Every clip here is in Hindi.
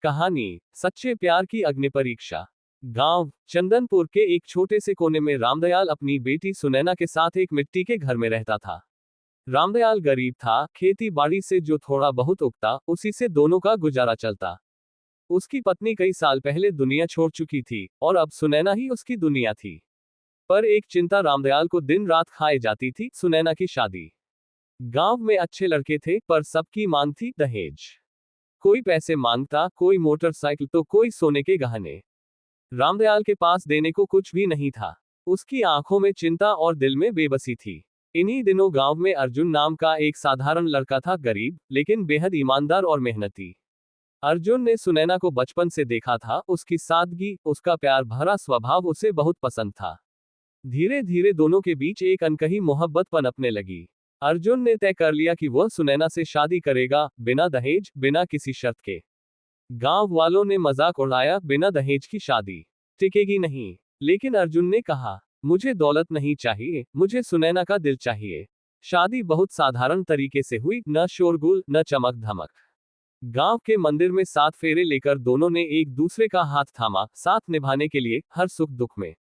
कहानी सच्चे प्यार की अग्नि परीक्षा। गांव चंदनपुर के एक छोटे से कोने में रामदयाल अपनी बेटी सुनैना के साथ एक मिट्टी के घर में रहता था। रामदयाल गरीब था, खेती बाड़ी से जो थोड़ा बहुत उगता उसी से दोनों का गुजारा चलता। उसकी पत्नी कई साल पहले दुनिया छोड़ चुकी थी और अब सुनैना ही उसकी दुनिया थी। पर एक चिंता रामदयाल को दिन रात खाए जाती थी, सुनैना की शादी। गांव में अच्छे लड़के थे पर सबकी मांग थी दहेज। कोई पैसे मांगता, कोई मोटरसाइकिल तो कोई सोने के गहने। रामदयाल के पास देने को कुछ भी नहीं था। उसकी आंखों में चिंता और दिल में बेबसी थी। इन्हीं दिनों गांव में अर्जुन नाम का एक साधारण लड़का था, गरीब लेकिन बेहद ईमानदार और मेहनती। अर्जुन ने सुनैना को बचपन से देखा था, उसकी सादगी, उसका प्यार भरा स्वभाव उसे बहुत पसंद था। धीरे धीरे दोनों के बीच एक अनकही मोहब्बत पनपने लगी। अर्जुन ने तय कर लिया कि वह सुनैना से शादी करेगा, बिना दहेज, बिना किसी शर्त के। गांव वालों ने मजाक उड़ाया, बिना दहेज की शादी टिकेगी नहीं। लेकिन अर्जुन ने कहा, मुझे दौलत नहीं चाहिए, मुझे सुनैना का दिल चाहिए। शादी बहुत साधारण तरीके से हुई, न शोरगुल न चमक धमक। गांव के मंदिर में 7 फेरे लेकर दोनों ने एक दूसरे का हाथ थामा, साथ निभाने के लिए हर सुख दुख में।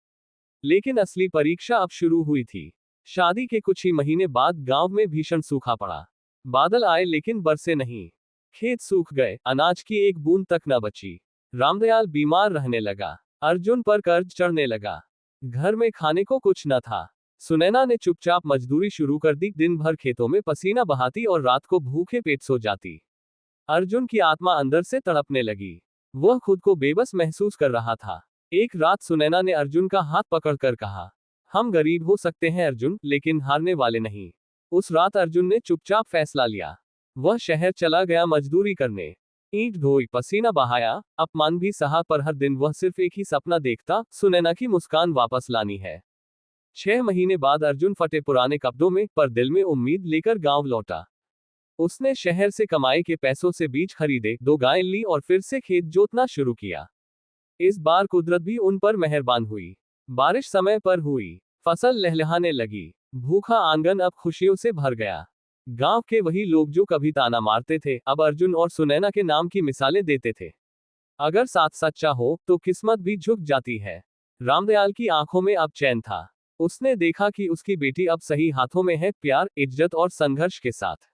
लेकिन असली परीक्षा अब शुरू हुई थी। शादी के कुछ ही महीने बाद गांव में भीषण सूखा पड़ा। बादल आए लेकिन बरसे नहीं। खेत सूख गए, अनाज की एक बूंद तक न बची। रामदयाल बीमार रहने लगा। अर्जुन पर कर्ज चढ़ने लगा। घर में खाने को कुछ न था। सुनैना ने चुपचाप मजदूरी शुरू कर दी, दिन भर खेतों में पसीना बहाती और रात को भूखे पेट सो जाती। अर्जुन की आत्मा अंदर से तड़पने लगी। वह खुद को बेबस महसूस कर रहा था। एक रात सुनैना ने अर्जुन का हाथ पकड़कर कहा, हम गरीब हो सकते हैं अर्जुन, लेकिन हारने वाले नहीं। उस रात अर्जुन ने चुपचाप फैसला लिया। वह शहर चला गया मजदूरी करने। ईंट ढोई, पसीना बहाया, अपमान भी सहा, पर हर दिन वह सिर्फ एक ही सपना देखता, सुनैना की मुस्कान वापस लानी है। 6 महीने बाद अर्जुन फटे पुराने कपड़ों में पर दिल में उम्मीद लेकर गांव लौटा। उसने शहर से कमाई के पैसों से बीज खरीदे, 2 गायें ली और फिर से खेत जोतना शुरू किया। इस बार कुदरत भी उन पर मेहरबान हुई। बारिश समय पर हुई, फसल लहलहाने लगी, भूखा आंगन अब खुशियों से भर गया। गांव के वही लोग जो कभी ताना मारते थे, अब अर्जुन और सुनैना के नाम की मिसालें देते थे। अगर साथ सच्चा हो तो किस्मत भी झुक जाती है। रामदयाल की आंखों में अब चैन था। उसने देखा कि उसकी बेटी अब सही हाथों में है, प्यार, इज्जत और संघर्ष के साथ।